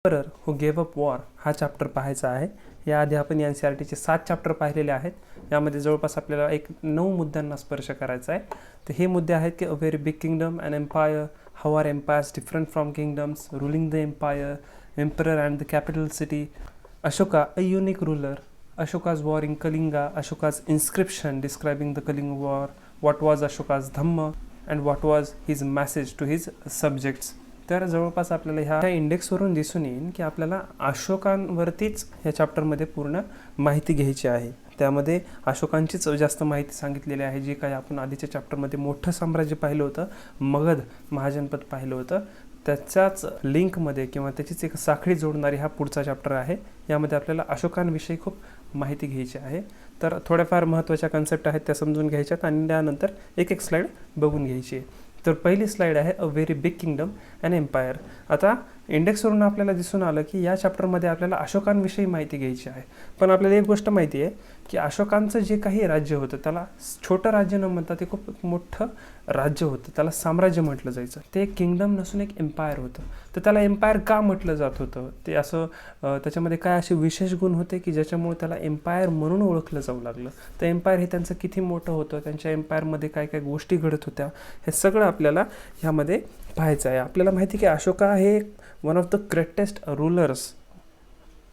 Emperor हू gave up war हा chapter पाहायचा आहे. याआधी आपण NCERTचे 7 चॅप्टर पाहिलेले आहेत. यामध्ये जवळपास आपल्याला 9 मुद्द्यांना स्पर्श करायचा आहे. तर हे मुद्दे आहेत की a very big kingdom and empire, how are empires different from kingdoms, ruling the empire, emperor and the capital city, Ashoka a unique ruler, Ashoka's war in Kalinga, Ashoka's inscription describing the Kalinga war, what was Ashoka's Dhamma and what was his message to his subjects. तर जवळपास आपल्याला ह्या इंडेक्सवरून दिसून येईल की आपल्याला अशोकांवरतीच ह्या चॅप्टरमध्ये पूर्ण माहिती घ्यायची आहे. त्यामध्ये अशोकांचीच जास्त माहिती सांगितलेली आहे. जी काही आपण आधीच्या चॅप्टरमध्ये मोठं साम्राज्य पाहिलं होतं, मगध महाजनपद पाहिलं होतं, त्याच्याच लिंकमध्ये किंवा त्याचीच एक साखळी जोडणारी हा पुढचा चॅप्टर आहे. यामध्ये आपल्याला अशोकांविषयी खूप माहिती घ्यायची आहे. तर थोड्याफार महत्त्वाच्या कन्सेप्ट आहेत त्या समजून घ्यायच्यात आणि त्यानंतर एक एक स्लाईड बघून घ्यायची आहे. तर पहिली स्लाईड आहे a very big kingdom and empire. आता इंडेक्सवरून आपल्याला दिसून आलं की या चॅप्टरमध्ये आपल्याला अशोकांविषयी माहिती घ्यायची आहे. पण आपल्याला एक गोष्ट माहिती आहे की अशोकांचं जे काही राज्य होतं त्याला छोटं राज्य न म्हणता ते खूप मोठं राज्य होतं. त्याला साम्राज्य म्हटलं जायचं. ते एक किंगडम नसून एक एम्पायर होतं. तर त्याला एम्पायर का म्हटलं जात होतं? ते असं त्याच्यामध्ये काय असे विशेष गुण होते की ज्याच्यामुळे त्याला एम्पायर म्हणून ओळखलं जाऊ लागलं. तर एम्पायर हे त्यांचं किती मोठं होतं, त्यांच्या एम्पायरमध्ये काय काय गोष्टी घडत होत्या, हे सगळं आपल्याला ह्यामध्ये पाहायचं आहे. आपल्याला माहिती आहे की अशोका हे one of the greatest rulers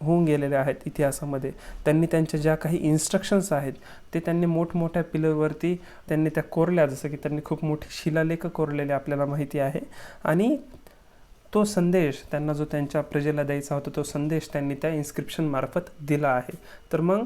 होऊन गेलेले आहेत इतिहासामध्ये. त्यांनी त्यांच्या ज्या काही इन्स्ट्रक्शन्स आहेत ते त्यांनी मोठमोठ्या पिलरवरती त्यांनी त्या कोरल्या, जसं की त्यांनी खूप मोठे शिलालेख कोरलेले आपल्याला माहिती आहे. आणि तो संदेश त्यांना जो त्यांच्या प्रजेला द्यायचा होता तो संदेश त्यांनी त्या इन्स्क्रिप्शन मार्फत दिला आहे. तर मग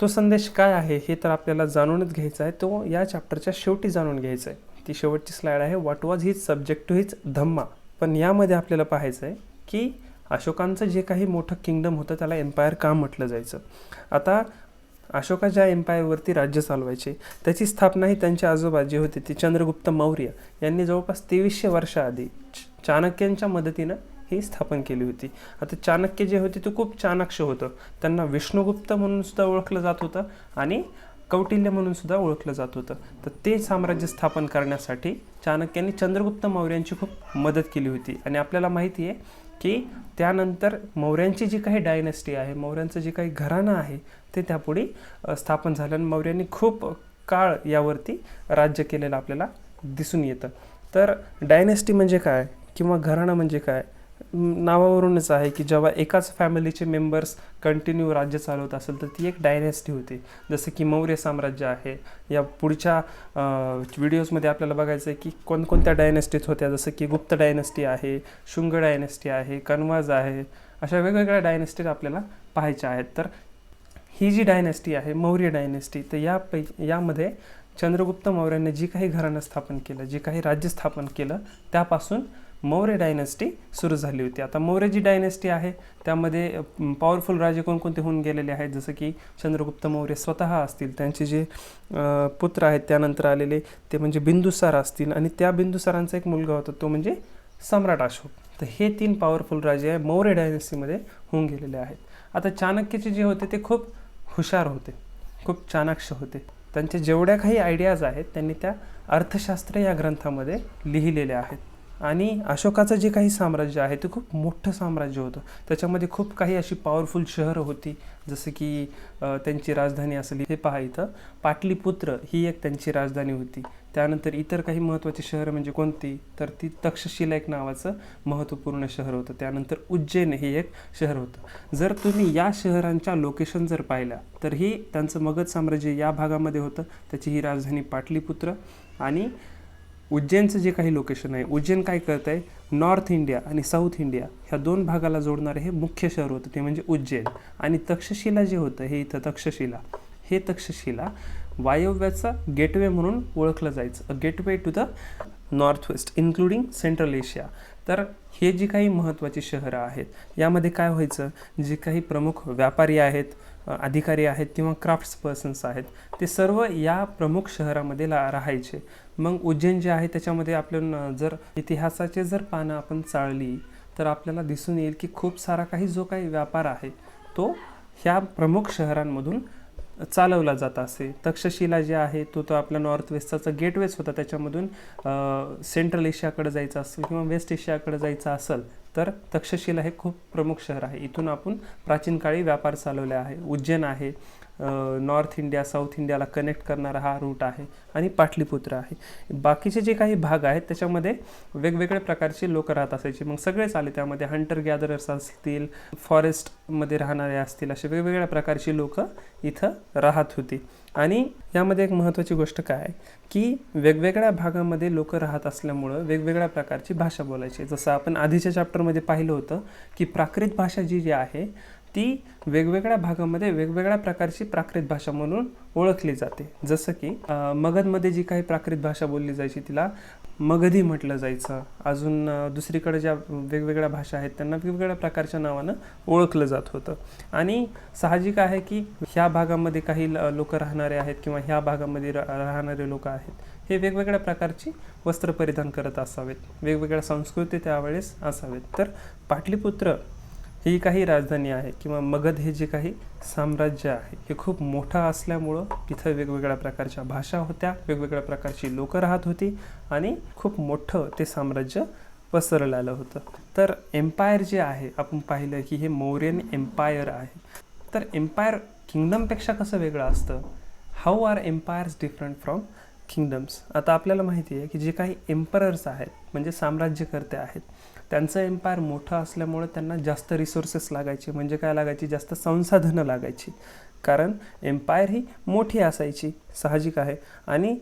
तो संदेश काय आहे हे तर आपल्याला जाणूनच घ्यायचा आहे. तो या चॅप्टरच्या शेवटी जाणून घ्यायचा आहे. ती शेवटची स्लाईड आहे what was his subject to his Dhamma. पण यामध्ये आपल्याला पाहायचं आहे की अशोकांचं जे काही मोठं किंगडम होतं त्याला एम्पायर का म्हटलं जायचं. आता अशोका ज्या एम्पायरवरती राज्य चालवायचे त्याची स्थापना ही त्यांचे आजोबा जे होते ते चंद्रगुप्त मौर्य यांनी जवळपास 2300 वर्षाआधी चाणक्यांच्या मदतीनं ही स्थापन केली होती. आता चाणक्य जे होते ते खूप चाणाक्ष होतं. त्यांना विष्णुगुप्त म्हणून सुद्धा ओळखलं जात होतं आणि कौटिल्य म्हणून सुद्धा ओळखलं जात होतं. तर ते साम्राज्य स्थापन करण्यासाठी चाणक्यांनी चंद्रगुप्त मौर्यांची खूप मदत केली होती. आणि आपल्याला माहिती आहे की त्यानंतर मौर्यांची जी काही डायनेस्टी आहे, मौर्यांचं जे काही घराणं आहे ते त्यापुढे स्थापन झालं आणि मौर्यांनी खूप काळ यावरती राज्य केलेलं आपल्याला दिसून येतं. तर डायनेस्टी म्हणजे काय किंवा घराणं म्हणजे काय, नावावरूनच आहे की जेव्हा एकाच फॅमिलीचे मेंबर्स कंटिन्यू राज्य चालवत असेल तर ती एक डायनेस्टी होती. जसं की मौर्य साम्राज्य आहे. या पुढच्या व्हिडिओजमध्ये आपल्याला बघायचं आहे की कोणकोणत्या डायनेस्टीज होत्या. जसं की गुप्त डायनेस्टी आहे, शुंग डायनेस्टी आहे, कन्वाज आहे, अशा वेगवेगळ्या डायनेस्टीज आपल्याला पाहायच्या आहेत. तर ही जी डायनेस्टी आहे मौर्य डायनेस्टी, तर यामध्ये चंद्रगुप्त मौर्याने जी काही घराणं स्थापन केलं, जे काही राज्य स्थापन केलं त्यापासून मौर्य डायनेस्टी सुरू झाली होती. आता मौर्य जी डायनेस्टी आहे त्यामध्ये पॉवरफुल राजे कोणकोणते होऊन गेलेले आहेत, जसं की चंद्रगुप्त मौर्य स्वतः असतील, त्यांचे जे पुत्र आहेत त्यानंतर आलेले ते म्हणजे बिंदुसार असतील आणि त्या बिंदुसारांचा एक मुलगा होता तो म्हणजे सम्राट अशोक. तर हे 3 पॉवरफुल राजे आहे मौर्य डायनेस्टीमध्ये होऊन गेलेले आहेत. आता चाणक्यचे जे होते ते खूप हुशार होते, खूप चाणाक्ष होते. त्यांचे जेवढ्या काही आयडियाज आहेत त्यांनी त्या अर्थशास्त्र या ग्रंथामध्ये लिहिलेल्या आहेत. आणि अशोकाचं जे काही साम्राज्य आहे ते खूप मोठं साम्राज्य होतं. त्याच्यामध्ये खूप काही अशी पॉवरफुल शहरं होती, जसं की त्यांची राजधानी असली हे पहा इथं पाटलीपुत्र ही एक त्यांची राजधानी होती. त्यानंतर इतर काही महत्त्वाची शहरं म्हणजे कोणती, तर ती तक्षशिला एक नावाचं महत्त्वपूर्ण शहर होतं. त्यानंतर उज्जैन हे एक शहर होतं. जर तुम्ही या शहरांच्या लोकेशन जर पाहिल्या तर ही त्यांचं मगध साम्राज्य या भागामध्ये होतं. त्याची ही राजधानी पाटलीपुत्र. आणि उज्जैनचं जे काही लोकेशन आहे, उज्जैन काय करत आहे, नॉर्थ इंडिया आणि साऊथ इंडिया ह्या 2 भागाला जोडणारे हे मुख्य शहर होतं, ते म्हणजे उज्जैन. आणि तक्षशिला जे होतं हे इथं तक्षशिला वायव्याचं गेटवे म्हणून ओळखलं जायचं. A gateway to the north west including central Asia. तर हे जी काही महत्त्वाची शहरं आहेत यामध्ये काय व्हायचं, जे काही प्रमुख व्यापारी आहेत, अधिकारी आहेत किंवा क्राफ्ट्स पर्सन्स आहेत ते सर्व या प्रमुख शहरामध्ये राहायचे. मग उज्जैन जे आहे त्याच्यामध्ये आपण जर इतिहासाचे जर पानं आपण चाळली तर आपल्याला दिसून येईल की खूप सारा काही जो काही व्यापार आहे तो ह्या प्रमुख शहरांमधून चालवला जात असे. तक्षशिला जे आहे तो आपला नॉर्थ वेस्टचा गेटवेच होता. त्याच्यामधून सेंट्रल एशियाकडे जायचं असेल किंवा वेस्ट एशियाकडे जायचं असेल तर तक्षशिला हे खूप प्रमुख शहर आहे. इथून आपण प्राचीन काळी व्यापार चालवले आहे. उज्जैन आहे, नॉर्थ इंडिया साऊथ इंडियाला कनेक्ट करणारा हा रूट आहे, आणि पाटलीपुत्र आहे. बाकीचे जे काही भाग आहेत त्याच्यामध्ये वेगवेगळ्या प्रकारचे लोक राहत असायचे. मग सगळेच आले त्यामध्ये, हंटर गॅदरर्स असतील, फॉरेस्टमध्ये राहणारे असतील, असे वेगवेगळ्या प्रकारची लोक इथं राहत होती. आणि यामध्ये एक महत्त्वाची गोष्ट काय आहे की वेगवेगळ्या भागामध्ये लोक राहत असल्यामुळं वेगवेगळ्या प्रकारची भाषा बोलायची. जसं आपण आधीच्या चॅप्टरमध्ये पाहिलं होतं की प्राकृत भाषा जी आहे ती वेगवेगळ्या भागामध्ये वेगवेगळ्या प्रकारची प्राकृत भाषा म्हणून ओळखली जाते. जसं की मगधमध्ये जी काही प्राकृत भाषा बोलली जायची तिला मगधी म्हटलं जायचं. अजून दुसरीकडे ज्या वेगवेगळ्या भाषा आहेत त्यांना वेगवेगळ्या प्रकारच्या नावानं ओळखलं जात होतं. आणि साहजिक आहे की ह्या भागामध्ये काही लोक राहणारे आहेत किंवा ह्या भागामध्ये राहणारे लोक आहेत, हे वेगवेगळ्या प्रकारची वस्त्र परिधान करत असावेत, वेगवेगळ्या संस्कृती त्यावेळेस असावेत. तर पाटलीपुत्र ही काही राजधानी आहे किंवा मगध हे जे काही साम्राज्य आहे हे खूप मोठं असल्यामुळं तिथं वेगवेगळ्या प्रकारच्या भाषा होत्या, वेगवेगळ्या प्रकारची लोकं राहत होती, आणि खूप मोठं ते साम्राज्य पसरलेलं होतं. तर एम्पायर जे आहे आपण पाहिलं की हे मौर्यन एम्पायर आहे. तर एम्पायर किंगडमपेक्षा कसं वेगळं असतं? How are empires different from kingdoms? आता आपल्याला माहिती आहे की जे काही एम्परर्स आहेत म्हणजे साम्राज्यकर्ते आहेत, त्यांचं एम्पायर मोठं असल्यामुळे त्यांना जास्त रिसोर्सेस लागायचे. म्हणजे काय लागायची? जास्त संसाधनं लागायची, कारण एम्पायर ही मोठी असायची, साहजिक आहे. आणि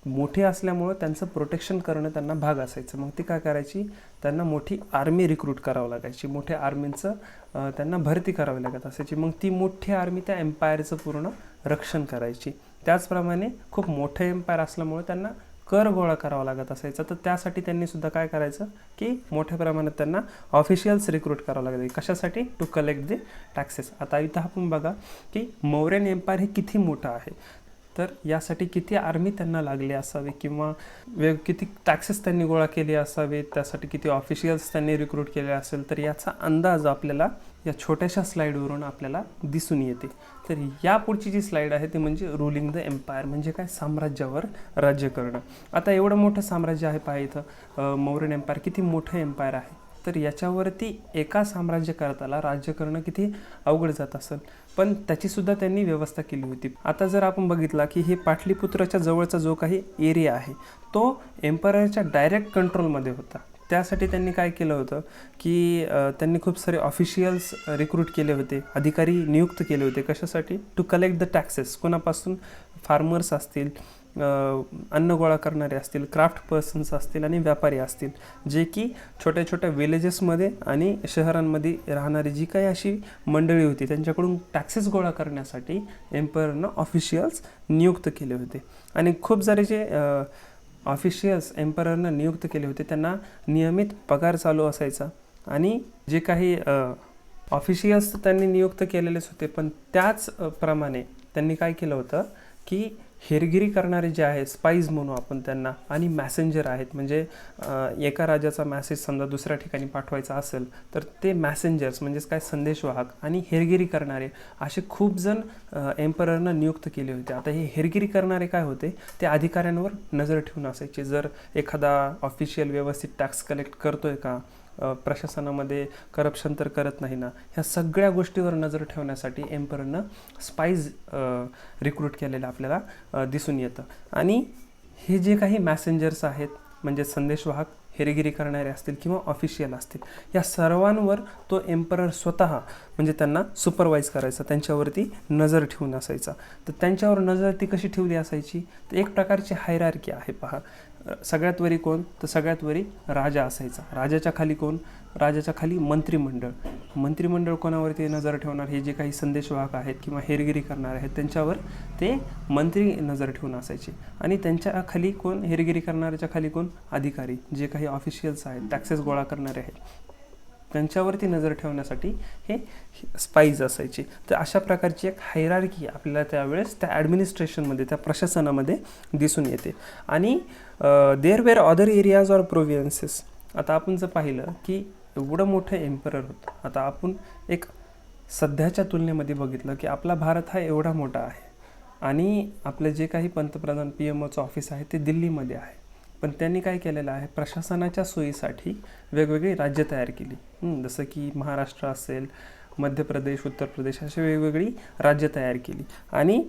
मोठी असल्यामुळं त्यांचं प्रोटेक्शन करणं त्यांना भाग असायचं. मग ती काय करायची? त्यांना मोठी आर्मी रिक्रूट करावं लागायची, मोठ्या आर्मींचं त्यांना भरती करावी लागत असायची. मग ती मोठी आर्मी त्या एम्पायरचं पूर्ण रक्षण करायची. त्याचप्रमाणे खूप मोठं एम्पायर असल्यामुळे त्यांना कर गोळा करावा लागत असायचा. तर त्यासाठी त्यांनी सुद्धा काय करायचं की मोठ्या प्रमाणात त्यांना ऑफिशियल्स रिक्रूट करावं लागायचे. कशासाठी? To collect the taxes. आता इथं आपण बघा की मौर्यन एम्पायर हे किती मोठं आहे, तर यासाठी किती आर्मी त्यांना लागली असावी किंवा किती टॅक्सेस त्यांनी गोळा केले असावेत, त्यासाठी किती ऑफिशियल्स त्यांनी रिक्रूट केले असेल, तर याचा अंदाज आपल्याला या छोट्याशा स्लाईडवरून आपल्याला दिसून येते. तर या पुढची जी स्लाईड आहे ती म्हणजे रूलिंग द एम्पायर, म्हणजे काय? साम्राज्यावर राज्य करणं. आता एवढं मोठं साम्राज्य आहे पहा इथं, मौर्यन एम्पायर किती मोठं एम्पायर आहे, तर याच्यावरती एका साम्राज्यकर्त्याला राज्य करणं किती अवघड जात असेल, पण त्याचीसुद्धा त्यांनी व्यवस्था केली होती. आता जर आपण बघितला की हे पाटलीपुत्राच्या जवळचा जो काही एरिया आहे तो एम्पररच्या डायरेक्ट कंट्रोलमध्ये होता. त्यासाठी त्यांनी काय केलं होतं की त्यांनी खूप सारे ऑफिशियल्स रिक्रूट केले होते, अधिकारी नियुक्त केले होते. कशासाठी? To collect the taxes. कोणापासून? फार्मर्स असतील, अन्न गोळा करणारे असतील, क्राफ्ट पर्सन्स असतील आणि व्यापारी असतील, जे की छोट्या छोट्या विलेजेसमध्ये आणि शहरांमध्ये राहणारी जी काही अशी मंडळी होती त्यांच्याकडून टॅक्सेस गोळा करण्यासाठी एम्पररनं ऑफिशियल्स नियुक्त केले होते. आणि खूप सारे जे ऑफिशियल्स एम्पररनं नियुक्त केले होते त्यांना नियमित पगार चालू असायचा. आणि जे काही ऑफिशियल्स त्यांनी नियुक्त केलेलेच होते, पण त्याचप्रमाणे त्यांनी काय केलं होतं की हेरगिरी करणारे जे आहे, स्पाईज म्हणू आपण त्यांना, आणि मॅसेंजर आहेत, म्हणजे एका राजाचा मॅसेज समजा दुसऱ्या ठिकाणी पाठवायचा असेल तर ते मॅसेंजर्स म्हणजेच काय? संदेशवाहक आणि हेरगिरी करणारे असे खूप जण एम्पररनं नियुक्त केले होते. आता हे हेरगिरी करणारे काय होते? ते अधिकाऱ्यांवर नजर ठेवून असायचे. जर एखादा ऑफिशियल व्यवस्थित टॅक्स कलेक्ट करतोय का, प्रशासनामध्ये करप्शन तर करत नाही ना, ह्या सगळ्या गोष्टीवर नजर ठेवण्यासाठी एम्पररनं स्पाईज रिक्रूट केलेलं आपल्याला दिसून येतं. आणि हे जे काही मॅसेंजर्स आहेत म्हणजे संदेशवाहक, हेरगिरी करणारे असतील किंवा ऑफिशियल असतील, या सर्वांवर तो एम्परर स्वतः म्हणजे त्यांना सुपरवाईज करायचा, त्यांच्यावरती नजर ठेवून असायचा. तर त्यांच्यावर नजर ती कशी ठेवली असायची? तर एक प्रकारची हायरार्की आहे पहा. सगळ्यात वरी कोण? तर सगळ्यात वरी राजा असायचा. राजाच्या खाली कोण? राजाच्या खाली मंत्रिमंडळ. मंत्रिमंडळ कोणावरती नजर ठेवणार? हे जे काही संदेशवाहक आहेत किंवा हेरगिरी करणारे आहेत त्यांच्यावर ते मंत्री नजर ठेवून असायचे. आणि त्यांच्या खाली कोण? हेरगिरी करणाऱ्याच्या खाली कोण? अधिकारी, जे काही ऑफिशियल्स आहेत, टॅक्सेस गोळा करणारे आहेत, त्यांच्यावरती नजर ठेवण्यासाठी हे स्पाईज असायचे. तर अशा प्रकारची एक हायरार्की आपल्याला त्यावेळेस त्या ॲडमिनिस्ट्रेशनमध्ये, त्या प्रशासनामध्ये दिसून येते. आणि there were other areas or provinces. आता आपण जर पाहिलं की एवढं मोठं एम्परर होतं. आता आपण एक सध्याच्या तुलनेमध्ये बघितलं की आपला भारत हा एवढा मोठा आहे आणि आपलं जे काही पंतप्रधान PMOचं ऑफिस आहे ते दिल्लीमध्ये आहे. पण त्यांनी काय केलेलं आहे, प्रशासनाच्या सोयीसाठी वेगवेगळी राज्य तयार केली. जसं की महाराष्ट्र असेल, मध्य प्रदेश, उत्तर प्रदेश अशी वेगवेगळी राज्य तयार केली आणि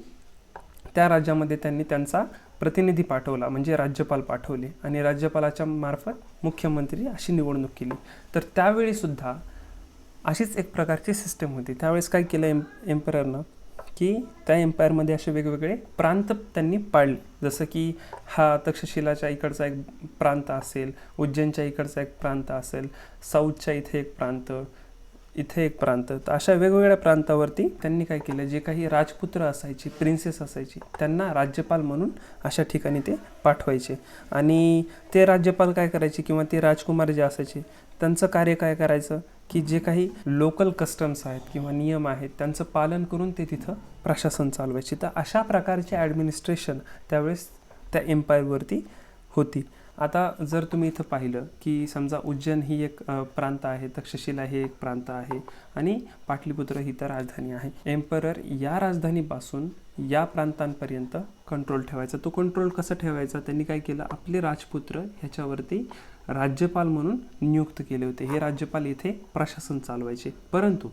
त्या राज्यामध्ये त्यांनी त्यांचा प्रतिनिधी पाठवला, म्हणजे राज्यपाल पाठवले आणि राज्यपालाच्या मार्फत मुख्यमंत्री अशी निवडणूक केली. तर त्यावेळीसुद्धा अशीच एक प्रकारची सिस्टम होती. त्यावेळेस काय केलं एम्पररनं, की त्या एम्पायरमध्ये असे वेगवेगळे प्रांत त्यांनी पाडले. जसं की हा तक्षशिलाच्या इकडचा एक प्रांत असेल, उज्जैनच्या इकडचा एक प्रांत असेल, साऊथच्या इथे एक प्रांत, इथे एक प्रांत. तर अशा वेगवेगळ्या प्रांतावरती त्यांनी काय केलं, जे काही राजपुत्र असायची, प्रिन्सेस असायची, त्यांना राज्यपाल म्हणून अशा ठिकाणी ते पाठवायचे. आणि ते राज्यपाल काय करायचे किंवा ते राजकुमार जे असायचे त्यांचं कार्य काय करायचं, की जे काही लोकल कस्टम्स आहेत किंवा नियम आहेत त्यांचं पालन करून ते तिथं प्रशासन चालवायचे. तर अशा प्रकारचे ॲडमिनिस्ट्रेशन त्यावेळेस त्या एम्पायरवरती होती. आता जर तुम्ही इथं पाहिलं की समजा उज्जैन ही एक प्रांत आहे, तक्षशिला हे एक प्रांत आहे आणि पाटलीपुत्र ही तर राजधानी आहे. एम्परर या राजधानीपासून या प्रांतांपर्यंत कंट्रोल ठेवायचा. तो कंट्रोल कसं ठेवायचा, त्यांनी काय केलं, आपले राजपुत्र ह्याच्यावरती राज्यपाल म्हणून नियुक्त केले होते. हे राज्यपाल इथे प्रशासन चालवायचे. परंतु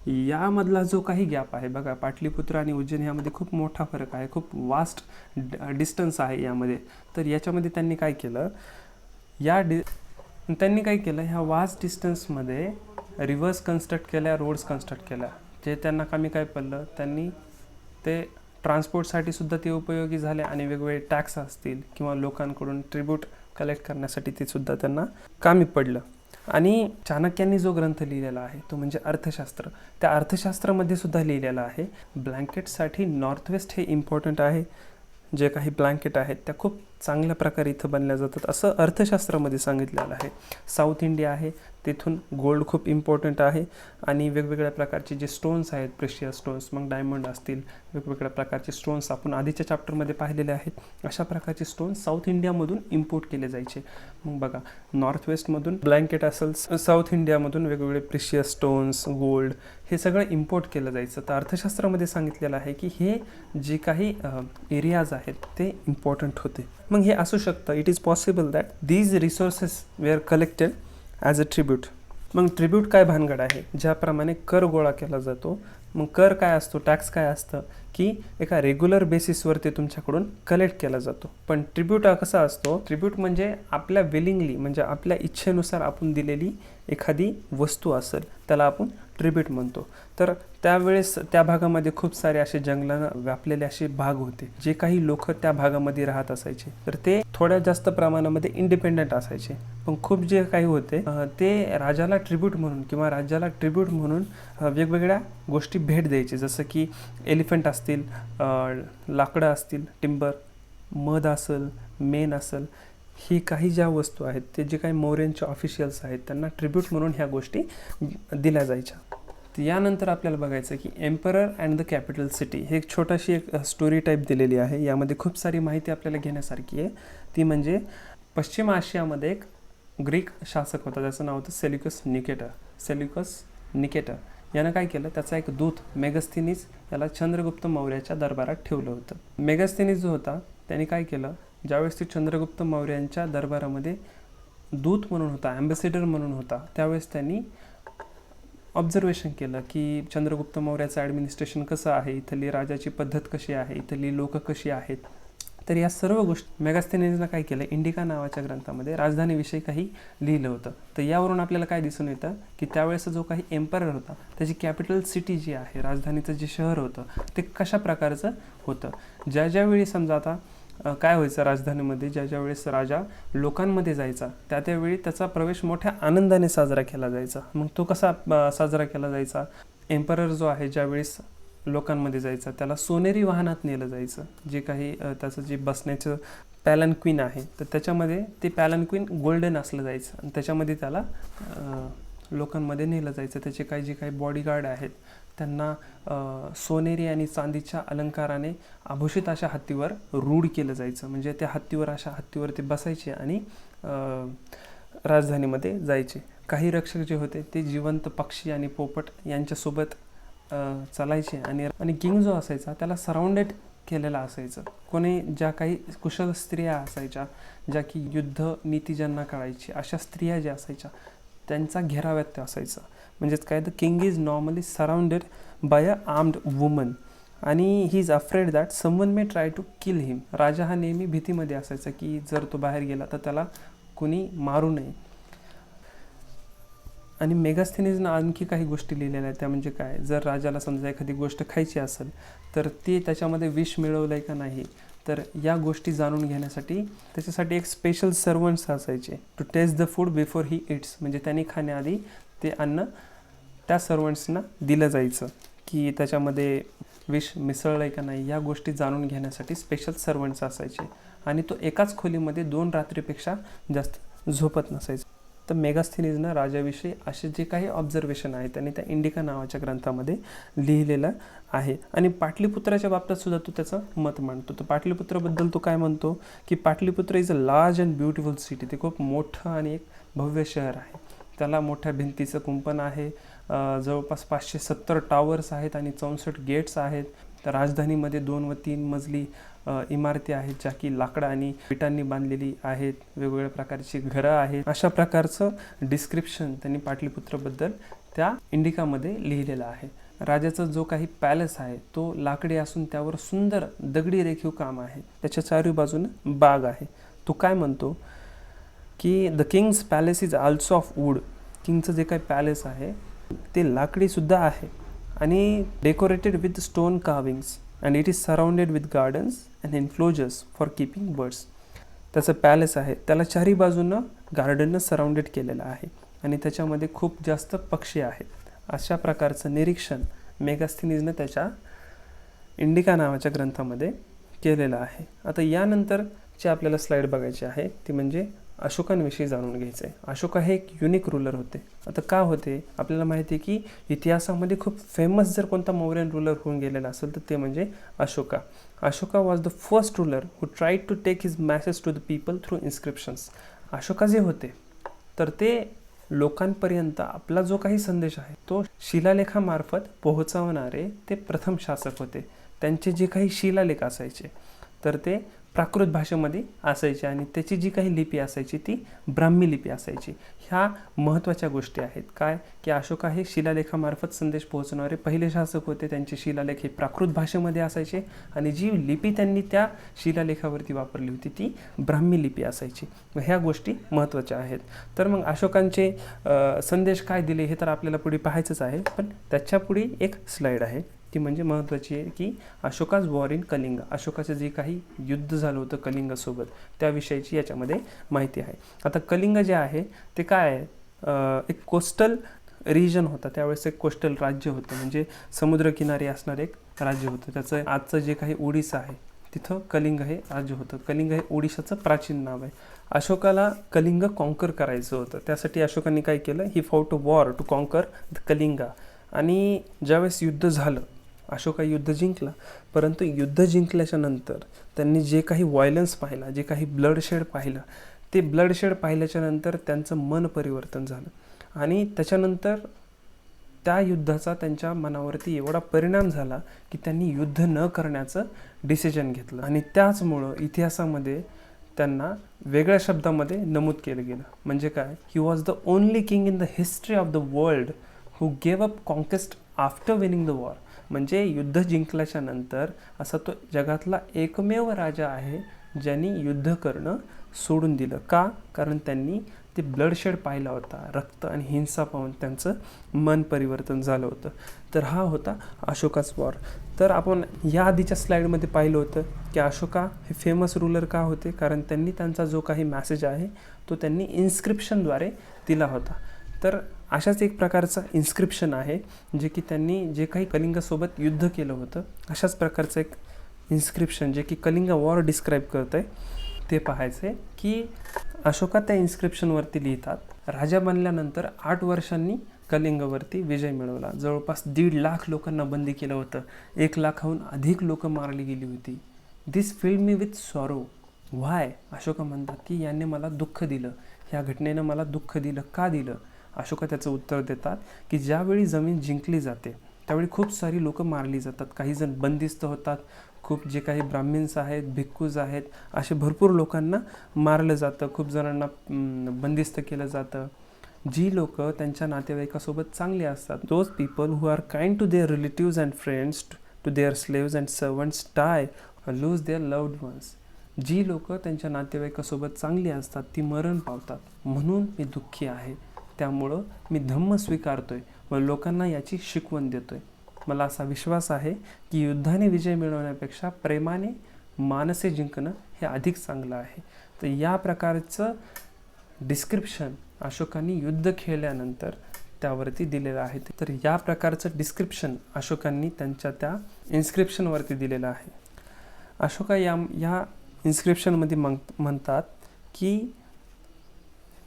यामधला जो काही गॅप आहे बघा, पाटलीपुत्र आणि उज्जैन यामध्ये खूप मोठा फरक आहे, खूप वास्ट डिस्टन्स आहे यामध्ये. तर याच्यामध्ये त्यांनी काय केलं, ह्या वास्ट डिस्टन्समध्ये रिव्हर्स कन्स्ट्रक्ट केल्या, रोड्स कन्स्ट्रक्ट केल्या. जे त्यांना कमी काय पडलं, त्यांनी ते ट्रान्सपोर्टसाठी सुद्धा ते उपयोगी झाले आणि वेगवेगळे टॅक्स असतील किंवा लोकांकडून ट्रिब्यूट कलेक्ट करण्यासाठी ते सुद्धा त्यांना कामी पडलं. आणि चाणक्यांनी जो ग्रंथ लिहिलेला आहे तो म्हणजे अर्थशास्त्र. त्या अर्थशास्त्रामध्ये सुद्धा लिहिलेलं आहे, ब्लँकेटसाठी नॉर्थ वेस्ट हे इम्पॉर्टंट आहे. जे काही ब्लँकेट आहेत त्या खूप चांगल्या प्रकारे इथं बनल्या जातात असं अर्थशास्त्रामध्ये सांगितलेलं आहे. साऊथ इंडिया आहे, तिथून गोल्ड खूप इम्पॉर्टंट आहे आणि वेगवेगळ्या प्रकारचे जे स्टोन्स आहेत, प्रेशियस स्टोन्स, मग डायमंड असतील, वेगवेगळ्या प्रकारचे स्टोन्स आपण आधीच्या चॅप्टरमध्ये पाहिलेले आहेत. अशा प्रकारचे स्टोन्स साऊथ इंडियामधून इम्पोर्ट केले जायचे. मग बघा, नॉर्थ वेस्टमधून ब्लँकेट असेल, साऊथ इंडियामधून वेगवेगळे प्रेशियस स्टोन्स, गोल्ड हे सगळं इम्पोर्ट केलं जायचं. तर अर्थशास्त्रामध्ये सांगितलेलं आहे की हे जे काही एरियाज आहेत ते इम्पॉर्टंट होते. मग हे असू शकतं, it is possible that these resources were collected as a tribute. मग ट्रिब्यूट काय भानगड आहे, ज्याप्रमाणे कर गोळा केला जातो. मग कर काय असतो, टॅक्स काय असतं, की एका रेग्युलर बेसिसवर ते तुमच्याकडून कलेक्ट केला जातो. पण ट्रिब्यूट कसा असतो, ट्रिब्यूट म्हणजे आपल्या विलिंगली, म्हणजे आपल्या इच्छेनुसार आपण दिलेली एखादी वस्तू असेल त्याला आपण ट्रिब्यूट म्हणतो. तर त्यावेळेस त्या भागामध्ये खूप सारे असे जंगलानं व्यापलेले असे भाग होते. जे काही लोक त्या भागामध्ये राहत असायचे तर ते थोड्या जास्त प्रमाणामध्ये इंडिपेंडंट असायचे. पण खूप जे काही होते ते राजाला ट्रिब्यूट म्हणून किंवा राज्याला ट्रिब्यूट म्हणून वेगवेगळ्या गोष्टी भेट द्यायचे. जसं की एलिफंट असतील, लाकडं असतील, टिंबर, मध असेल, मेण असेल, ही काही ज्या वस्तू आहेत ते जे काही मौर्यांचे ऑफिशियल्स आहेत त्यांना ट्रिब्यूट म्हणून ह्या गोष्टी दिल्या जायच्या. तर यानंतर आपल्याला बघायचं की emperor and the capital city. हे एक छोटीशी एक स्टोरी टाईप दिलेली आहे. यामध्ये खूप सारी माहिती आपल्याला घेण्यासारखी आहे. ती म्हणजे पश्चिम आशियामध्ये एक ग्रीक शासक होता, ज्याचं नाव होतं सेल्युकस निकेटर. यानं काय केलं, त्याचा एक दूत मेगस्थेनीस याला चंद्रगुप्त मौर्याच्या दरबारात ठेवलं होतं. मेगस्थेनीस जो होता त्याने काय केलं, ज्यावेळेस ते चंद्रगुप्त मौर्यांच्या दरबारामध्ये दूत म्हणून होता, ॲम्बेसेडर म्हणून होता, त्यावेळेस त्यांनी ऑब्झर्वेशन केलं की चंद्रगुप्त मौर्याचं ॲडमिनिस्ट्रेशन कसं आहे, इथली राजाची पद्धत कशी आहे, इथली लोक कशी आहेत. तर या सर्व गोष्टी मेगास्थेनीसनं काय केलं, इंडिका नावाच्या ग्रंथामध्ये राजधानीविषयी काही लिहिलं होतं. तर यावरून आपल्याला काय दिसून येतं की त्यावेळेस जो काही एम्परर होता त्याची कॅपिटल सिटी जी आहे, राजधानीचं जे शहर होतं ते कशा प्रकारचं होतं. ज्या वेळी समजा आता काय व्हायचं राजधानीमध्ये, ज्या वेळेस राजा लोकांमध्ये जायचा त्यावेळी त्याचा प्रवेश मोठ्या आनंदाने साजरा केला जायचा. मग तो कसा साजरा केला जायचा, एम्परर जो आहे ज्यावेळेस लोकांमध्ये जायचा त्याला सोनेरी वाहनात नेलं जायचं. जे काही त्याचं जे बसण्याचं पॅलनक्वीन आहे तर त्याच्यामध्ये ते पॅलनक्वीन गोल्डन असलं जायचं आणि त्याच्यामध्ये त्याला लोकांमध्ये नेलं जायचं. त्याचे जे काही बॉडीगार्ड आहेत त्यांना सोनेरी आणि चांदीच्या अलंकाराने आभूषित अशा हत्तीवर रूढ केलं जायचं. म्हणजे त्या अशा हत्तीवर ते बसायचे आणि राजधानीमध्ये जायचे. काही रक्षक जे होते ते जिवंत पक्षी आणि पोपट यांच्यासोबत चालायचे आणि किंग जो असायचा त्याला सराउंडेड केलेलं असायचं. कोणी ज्या काही कुशल स्त्रिया असायच्या, ज्या की युद्ध नीती ज्यांना कळायची, अशा स्त्रिया ज्या असायच्या त्यांचा घेराव्यात ते असायचं. म्हणजेच काय, the king is normally surrounded by a armed woman आणि he is afraid that someone may try to kill him. राजा हा नेहमी भीतीमध्ये असायचा की जर तो बाहेर गेला तर त्याला कुणी मारू नये. आणि मेगास्थेनीजनं आणखी काही गोष्टी लिहिलेल्या आहेत. त्या म्हणजे काय, जर राजाला समजा एखादी गोष्ट खायची असेल तर ते त्याच्यामध्ये विष मिळवलं आहे का नाही, तर या गोष्टी जाणून घेण्यासाठी त्याच्यासाठी एक स्पेशल सर्वंट्स असायचे to test the food before he eats. म्हणजे त्यांनी खाण्याआधी ते अन्न त्या सर्वंट्सना दिलं जायचं की त्याच्यामध्ये विष मिसळलं आहे का नाही, या गोष्टी जाणून घेण्यासाठी स्पेशल सर्वंट्स असायचे. आणि तो एकाच खोलीमध्ये 2 रात्रीपेक्षा जास्त झोपत नसायचं. तर मेगास्थेनीजनं राजाविषयी असे जे काही ऑब्झर्वेशन आहे त्यांनी त्या इंडिका नावाच्या ग्रंथामध्ये लिहिलेलं आहे. आणि पाटलीपुत्राच्या बाबतीत सुद्धा तो त्याचं मत मांडतो. तर पाटलीपुत्राबद्दल तो काय म्हणतो की Pataliputra is a large and beautiful city. ते खूप मोठं आणि एक भव्य शहर आहे. त्याला मोठ्या भिंतीचं कुंपण आहे, जवळपास 570 टावर्स आहेत आणि 64 गेट्स आहेत. तर राजधानीमध्ये 2 व 3 मजली इमारती आहेत ज्या की लाकडं आणि विटांनी बांधलेली आहेत. वेगवेगळ्या प्रकारची घरं आहेत. अशा प्रकारचं डिस्क्रिप्शन त्यांनी पाटलीपुत्रबद्दल त्या इंडिकामध्ये लिहिलेलं आहे. राजाचा जो काही पॅलेस आहे तो लाकडी असून त्यावर सुंदर दगडी रेखीव काम आहे. त्याच्या चारी बाजूनं बाग आहे. तो काय म्हणतो की the king's palace is also of wood. किंगचं जे काही पॅलेस आहे ते लाकडीसुद्धा आहे आणि decorated with stone carvings and it is surrounded with gardens and enclosures for keeping birds. त्याचं पॅलेस आहे त्याला चारी बाजूनं गार्डननं सराउंडेड केलेलं आहे आणि त्याच्यामध्ये खूप जास्त पक्षी आहेत. अशा प्रकारचं निरीक्षण मेगास्थेनीजनं इंडिका नावाच्या ग्रंथामध्ये केलेलं आहे. आता यानंतरची आपल्याला स्लाईड बघायची आहे ती म्हणजे अशोकांविषयी जाणून घ्यायचं आहे. अशोका हे एक युनिक रूलर होते. आता का होते, आपल्याला माहिती आहे की इतिहासामध्ये खूप फेमस जर कोणता मौर्यन रूलर होऊन गेलेला असेल तर ते म्हणजे Ashoka. Ashoka was the first ruler who tried to take his message to the people through inscriptions. Ashoka जे होते तर ते लोकांपर्यंत आपला जो काही संदेश आहे तो शिलालेखामार्फत पोहोचवणारे ते प्रथम शासक होते. त्यांचे जे काही शिलालेख असायचे तर ते प्राकृत भाषेमध्ये असायचे आणि त्याची जी काही लिपी असायची ती ब्राह्मी लिपी असायची. ह्या महत्त्वाच्या गोष्टी आहेत. काय की अशोका हे शिलालेखामार्फत संदेश पोहोचवणारे पहिले शासक होते. त्यांचे शिलालेख हे प्राकृत भाषेमध्ये असायचे आणि जी लिपी त्यांनी त्या शिलालेखावरती वापरली होती ती ब्राह्मी लिपी असायची. ह्या गोष्टी महत्त्वाच्या आहेत. तर मग अशोकांचे संदेश काय दिले हे तर आपल्याला पुढे पाहायचंच आहे, पण त्याच्या पुढे एक स्लाईड आहे ती म्हणजे महत्त्वाची आहे की अशोकाज वॉर इन कलिंग. अशोकाचं जे काही युद्ध झालं होतं कलिंगासोबत त्याविषयीची याच्यामध्ये माहिती आहे. आता कलिंग जे आहे ते काय आहे, एक कोस्टल रिजन होता. त्यावेळेस एक कोस्टल राज्य होतं, म्हणजे समुद्रकिनारी असणारं एक राज्य होतं. त्याचं आजचं जे काही ओडिसा आहे तिथं कलिंग हे राज्य होतं. कलिंग हे ओडिशाचं प्राचीन नाव आहे. अशोकाला कलिंग कॉन्कर करायचं होतं. त्यासाठी अशोकांनी काय केलं, he fought a war to conquer the Kalinga. आणि ज्यावेळेस युद्ध झालं अशोका युद्ध जिंकला, परंतु युद्ध जिंकल्याच्या नंतर त्यांनी जे काही व्हायलन्स पाहिला, जे काही ब्लडशेड पाहिलं, ते ब्लडशेड पाहिल्याच्या नंतर त्यांचं मन परिवर्तन झालं आणि त्याच्यानंतर त्या युद्धाचा त्यांच्या मनावरती एवढा परिणाम झाला की त्यांनी युद्ध न करण्याचं डिसिजन घेतलं. आणि त्याचमुळं इतिहासामध्ये त्यांना वेगळ्या शब्दामध्ये नमूद केलं गेलं. म्हणजे काय, he was the only king in the history of the world who gave up conquest after winning the war. म्हणजे युद्ध जिंकल्याच्या नंतर असा तो जगातला एकमेव राजा आहे ज्यांनी युद्ध करणं सोडून दिलं. का? कारण त्यांनी ते ब्लडशेड पाहिला होता, रक्त आणि हिंसा पाहून त्यांचं मन परिवर्तन झालं होतं. तर हा होता अशोकाच वॉर. तर आपण या आधीच्या स्लाईडमध्ये पाहिलं होतं की अशोका हे फेमस रूलर का होते, कारण त्यांनी त्यांचा जो काही मॅसेज आहे तो त्यांनी इन्स्क्रिप्शनद्वारे दिला होता. तर अशाच एक प्रकारचं इन्स्क्रिप्शन आहे जे की त्यांनी जे काही कलिंगासोबत युद्ध केलं होतं अशाच प्रकारचं एक इन्स्क्रिप्शन जे की कलिंगा वॉर डिस्क्राईब करतं आहे ते पाहायचं आहे. की अशोका त्या इन्स्क्रिप्शनवरती लिहितात, राजा बनल्यानंतर 8 वर्षांनी कलिंगवरती विजय मिळवला. जवळपास 1.5 लाख लोकांना बंदी केलं होतं. 1 लाखाहून अधिक लोक मारली गेली होती. दिस फिल्ड मी विथ सॉरो. व्हाय? अशोका म्हणतात की याने मला दुःख दिलं, ह्या घटनेनं मला दुःख दिलं. का दिलं? अशोका त्याचं उत्तर देतात की ज्यावेळी जमीन जिंकली जाते त्यावेळी खूप सारी लोकं मारली जातात. काही जण बंदिस्त होतात, खूप जे काही ब्राह्मिन्स आहेत, भिक्खूज आहेत, असे भरपूर लोकांना मारलं जातं, खूप जणांना बंदिस्त केलं जातं. जी लोक त्यांच्या नातेवाईकासोबत चांगली असतात, those people who are kind to their relatives and friends, to their slaves and servants die or lose their loved ones. जी लोक त्यांच्या नातेवाईकासोबत चांगली असतात ती मरण पावतात. म्हणून मी दुःखी आहे. त्यामुळं मी धम्म स्वीकारतोय व लोकांना याची शिकवण देतोय. मला असा विश्वास आहे की युद्धाने विजय मिळवण्यापेक्षा प्रेमाने मानसे जिंकणं हे अधिक चांगलं आहे. तर या प्रकारचं डिस्क्रिप्शन अशोकांनी युद्ध खेळल्यानंतर त्यावरती दिलेलं आहे. तर या प्रकारचं डिस्क्रिप्शन अशोकांनी त्यांच्या त्या इन्स्क्रिप्शनवरती दिलेलं आहे. अशोका या इन्स्क्रिप्शनमध्ये म्हणतात की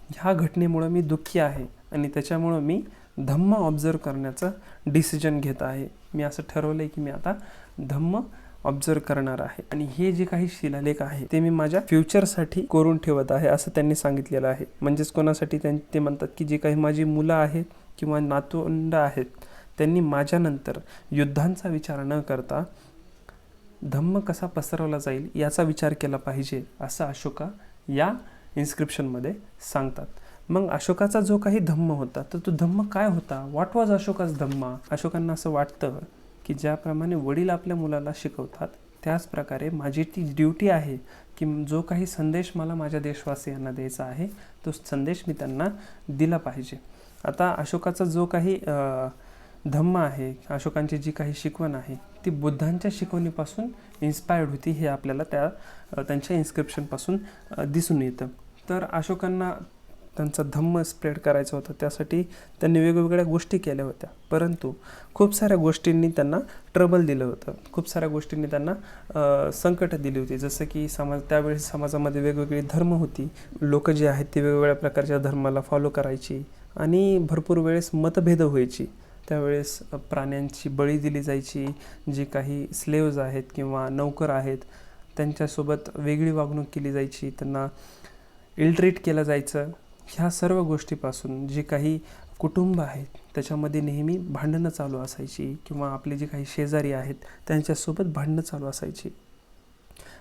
ह्या घटनेमुळं मी दुःखी आहे आणि त्याच्यामुळं मी धम्म ऑब्झर्व करण्याचं डिसिजन घेत आहे. मी असं ठरवलं आहे की मी आता धम्म ऑब्झर्व करणार आहे आणि हे जे काही शिलालेख आहे ते मी माझ्या फ्युचरसाठी कोरून ठेवत आहे असं त्यांनी सांगितलेलं आहे. म्हणजेच कोणासाठी ते म्हणतात की जे काही माझी मुलं आहेत किंवा नातवंड आहेत त्यांनी माझ्यानंतर युद्धांचा विचार न करता धम्म कसा पसरवला जाईल याचा विचार केला पाहिजे असं अशोका या इन्स्क्रिप्शनमध्ये सांगतात. मग अशोकाचा जो काही धम्म होता तर तो धम्म काय होता? व्हॉट वॉज अशोकाच धम्मा? अशोकांना असं वाटतं की ज्याप्रमाणे वडील आपल्या मुलाला शिकवतात त्याच प्रकारे माझी ती ड्युटी आहे की जो काही संदेश मला माझ्या देशवासियांना द्यायचा आहे तो संदेश मी त्यांना दिला पाहिजे. आता अशोकाचा जो काही धम्म आहे, अशोकांची जी काही शिकवण आहे ती बुद्धांच्या शिकवणीपासून इन्स्पायर्ड होती हे आपल्याला त्यांच्या इन्स्क्रिप्शनपासून दिसून येतं. तर अशोकांना त्यांचा धम्म स्प्रेड करायचा होता, त्यासाठी त्यांनी वेगवेगळ्या गोष्टी केल्या होत्या. परंतु खूप साऱ्या गोष्टींनी त्यांना ट्रबल दिलं होतं, खूप साऱ्या गोष्टींनी त्यांना संकट दिली होती. जसं की त्यावेळेस समाजामध्ये वेगवेगळी धर्म होती, लोक जे आहेत ते वेगवेगळ्या प्रकारच्या धर्माला फॉलो करायची आणि भरपूर वेळेस मतभेद व्हायची. त्यावेळेस प्राण्यांची बळी दिली जायची, जे काही स्लेव्ज आहेत किंवा नौकर आहेत त्यांच्यासोबत वेगळी वागणूक केली जायची, त्यांना इलट्रीट केलं जायचं. ह्या सर्व गोष्टीपासून जे काही कुटुंब आहेत त्याच्यामध्ये नेहमी भांडणं चालू असायची किंवा आपले जे काही शेजारी आहेत त्यांच्यासोबत भांडणं चालू असायची.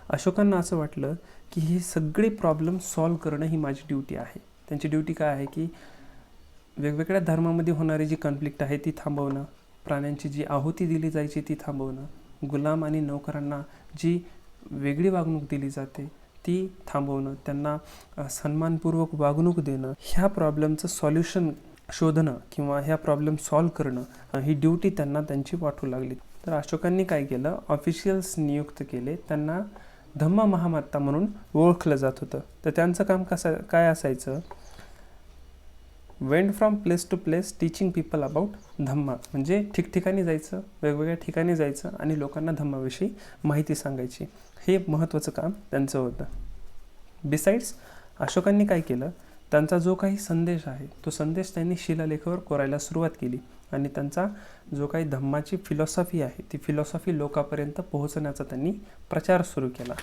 अशोकांना असं वाटलं की हे सगळे प्रॉब्लेम सॉल्व करणं ही माझी ड्युटी आहे. त्यांची ड्युटी काय आहे की वेगवेगळ्या धर्मामध्ये होणारी जी कॉन्फ्लिक्ट आहे ती थांबवणं, प्राण्यांची जी आहुती दिली जायची ती थांबवणं, गुलाम आणि नौकरांना जी वेगळी वागणूक दिली जाते ती थांबवणं, त्यांना सन्मानपूर्वक वागणूक देणं, ह्या प्रॉब्लेमचं सॉल्युशन शोधणं किंवा ह्या प्रॉब्लेम सॉल्व करणं ही ड्युटी त्यांना त्यांची वाटू लागली. तर अशोकांनी काय केलं, ऑफिशियल्स नियुक्त केले, त्यांना धम्म महामात्ता म्हणून ओळखलं जात होतं. तर त्यांचं काम काय असायचं, went from place to place teaching people about Dhamma. म्हणजे ठिकठिकाणी जायचं, वेगवेगळ्या ठिकाणी जायचं आणि लोकांना धम्माविषयी माहिती सांगायची. हे महत्त्वाचं काम त्यांचं होतं. बिसाइड्स अशोकांनी काय केलं, त्यांचा जो काही संदेश आहे तो संदेश त्यांनी शिलालेखावर कोरायला सुरुवात केली आणि त्यांचा जो काही धम्माची फिलॉसॉफी आहे ती फिलॉसॉफी लोकांपर्यंत पोहोचण्याचा त्यांनी प्रचार सुरू केला.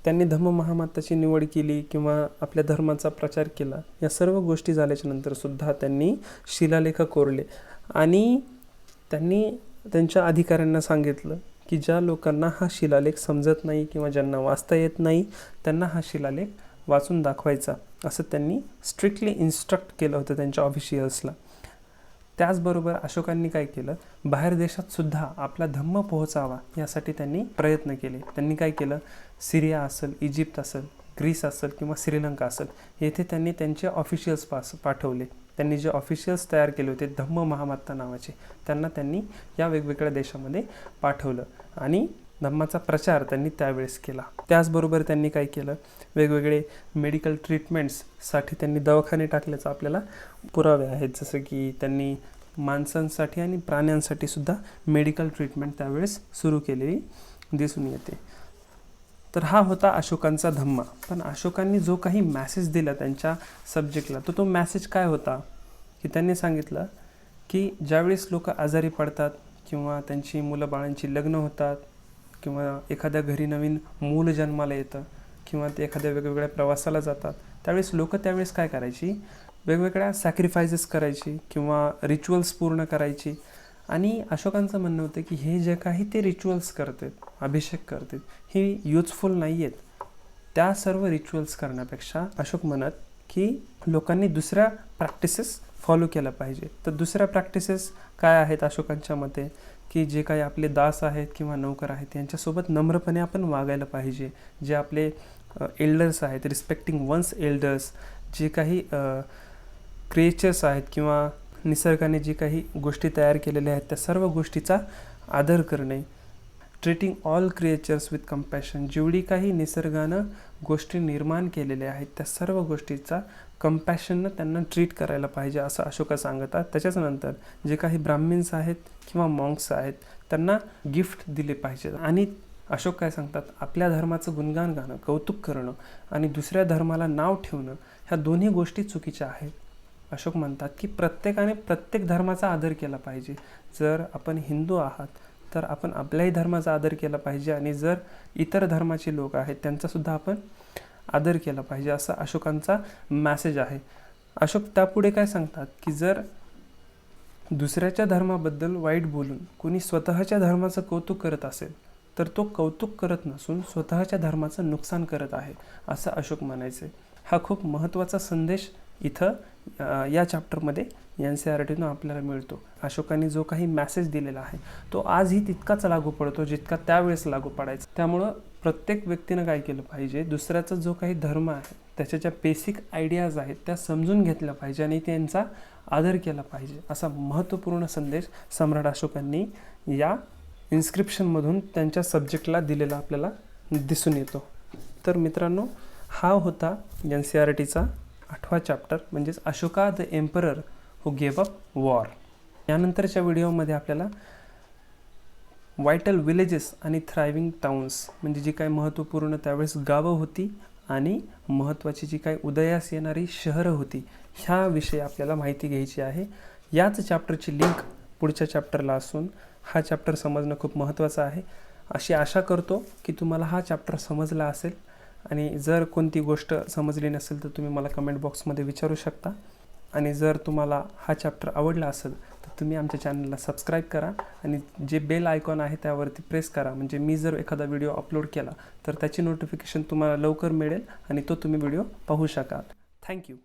त्यांनी धम्म महामात्ताची निवड केली किंवा आपल्या धर्माचा प्रचार केला. या सर्व गोष्टी झाल्याच्या नंतर सुद्धा त्यांनी शिलालेख कोरले आणि त्यांनी त्यांच्या अधिकाऱ्यांना सांगितलं की ज्या लोकांना हा शिलालेख समजत नाही किंवा ज्यांना वाचता येत नाही त्यांना हा शिलालेख वाचून दाखवायचा, असं त्यांनी स्ट्रिक्टली इन्स्ट्रक्ट केलं होतं त्यांच्या ऑफिशियल्सला. त्याचबरोबर अशोकांनी काय केलं, बाहेर देशात सुद्धा आपला धम्म पोहोचावा यासाठी त्यांनी प्रयत्न केले. त्यांनी काय केलं, सिरिया असेल, इजिप्त असेल, ग्रीस असेल किंवा श्रीलंका असेल येथे त्यांनी त्यांचे ऑफिशियल्स पाठवले. त्यांनी जे ऑफिशियल्स तयार केले होते धम्म महामात्ता नावाचे त्यांना त्यांनी या वेगवेगळ्या देशामध्ये पाठवलं आणि धम्माचा प्रचार त्यांनी त्यावेळेस केला. त्याचबरोबर त्यांनी काय केलं, वेगवेगळे मेडिकल ट्रीटमेंट्ससाठी त्यांनी दवाखाने टाकल्याचं आपल्याला पुरावे आहेत. जसं की त्यांनी माणसांसाठी आणि प्राण्यांसाठी सुद्धा मेडिकल ट्रीटमेंट त्यावेळेस सुरू केलेली दिसून येते. तर हा होता अशोकांचा धम्मा. पण अशोकांनी जो काही मॅसेज दिला त्यांच्या सब्जेक्टला तो मॅसेज काय होता की त्यांनी सांगितलं की ज्यावेळेस लोक आजारी पडतात किंवा त्यांची मुलं बाळांची लग्न होतात किंवा एखाद्या घरी नवीन मूल जन्माला येतं किंवा ते एखाद्या वेगवेगळ्या प्रवासाला जातात त्यावेळेस लोक काय करायची, वेगवेगळ्या सॅक्रिफायसेस करायची किंवा रिच्युअल्स पूर्ण करायची आणि अशोकांचं म्हणणं होतं की हे जे काही ते रिच्युअल्स करतात, अभिषेक करतात, हे युजफुल नाही आहेत. त्या सर्व रिच्युअल्स करण्यापेक्षा अशोक म्हणत की लोकांनी दुसऱ्या प्रॅक्टिसेस फॉलो केल्या पाहिजे. तर दुसऱ्या प्रॅक्टिसेस काय आहेत अशोकांच्या मते, की जे काही आपले दास आहेत किंवा नौकर आहेत यांच्यासोबत नम्रपणे आपण वागायला पाहिजे. जे आपले एल्डर्स आहेत, रिस्पेक्टिंग वन्स एल्डर्स, जे काही क्रिएचर्स आहेत किंवा निसर्गाने जी काही गोष्टी तयार केलेल्या आहेत त्या सर्व गोष्टीचा आदर करणे. Treating all creatures with compassion, जेवढी काही निसर्गानं गोष्टी निर्माण केलेल्या आहेत त्या सर्व गोष्टीचा कंपॅशननं त्यांना ट्रीट करायला पाहिजे असं अशोका सांगतात. त्याच्याच नंतर जे काही ब्राह्मिन्स आहेत किंवा मॉन्क्स आहेत त्यांना गिफ्ट दिले पाहिजेत. आणि अशोक काय सांगतात, आपल्या धर्माचं गुणगान गाणं, कौतुक करणं आणि दुसऱ्या धर्माला नाव ठेवणं ह्या दोन्ही गोष्टी चुकीच्या आहेत. अशोक म्हणतात की प्रत्येकाने प्रत्येक धर्माचा आदर केला पाहिजे. जर आपण हिंदू आहात तर आपण आपल्याही धर्माचा आदर केला पाहिजे आणि जर इतर धर्माचे लोक आहेत त्यांचासुद्धा आपण आदर केला पाहिजे असा अशोकांचा मॅसेज आहे. अशोक त्यापुढे काय सांगतात की जर दुसऱ्याच्या धर्माबद्दल वाईट बोलून कोणी स्वतःच्या धर्माचं कौतुक करत असेल तर तो कौतुक करत नसून स्वतःच्या धर्माचं नुकसान करत आहे असं अशोक म्हणायचे. हा खूप महत्त्वाचा संदेश इथं या चॅप्टरमध्ये NCERTनं आपल्याला मिळतो. अशोकांनी जो काही मॅसेज दिलेला आहे तो आजही तितकाच लागू पडतो जितका त्यावेळेस लागू पडायचा. त्यामुळं प्रत्येक व्यक्तीनं काय केलं पाहिजे, दुसऱ्याचा जो काही धर्म आहे त्याच्या ज्या बेसिक आयडियाज आहेत त्या समजून घेतल्या पाहिजे आणि त्यांचा आदर केला पाहिजे असा महत्त्वपूर्ण संदेश सम्राट अशोकांनी या इन्स्क्रिप्शनमधून त्यांच्या सब्जेक्टला दिलेला आपल्याला दिसून येतो. तर मित्रांनो, हा होता NCERTचा 8वा चॅप्टर म्हणजेच Ashoka the emperor who gave up war. यानंतरच्या व्हिडिओमध्ये आपल्याला वायटल विलेजेस आणि थ्रायव्हिंग टाउन्स म्हणजे जी काही महत्त्वपूर्ण त्यावेळेस गावं होती आणि महत्त्वाची जी काही उदयास येणारी शहरं होती ह्याविषयी आपल्याला माहिती घ्यायची आहे. याच चॅप्टरची लिंक पुढच्या चॅप्टरला असून हा चॅप्टर समजणं खूप महत्त्वाचं आहे. अशी आशा करतो की तुम्हाला हा चॅप्टर समजला असेल आणि जर कोणती गोष्ट समजली नसेल तर तुम्ही मला कमेंट बॉक्समध्ये विचारू शकता. आणि जर तुम्हाला हा चॅप्टर आवडला असेल तर तुम्ही आमच्या चॅनलला सबस्क्राईब करा आणि जे बेल आयकॉन आहे त्यावरती प्रेस करा. म्हणजे मी जर एखादा व्हिडिओ अपलोड केला तर त्याची नोटिफिकेशन तुम्हाला लवकर मिळेल आणि तो तुम्ही व्हिडिओ पाहू शकाल. थँक्यू.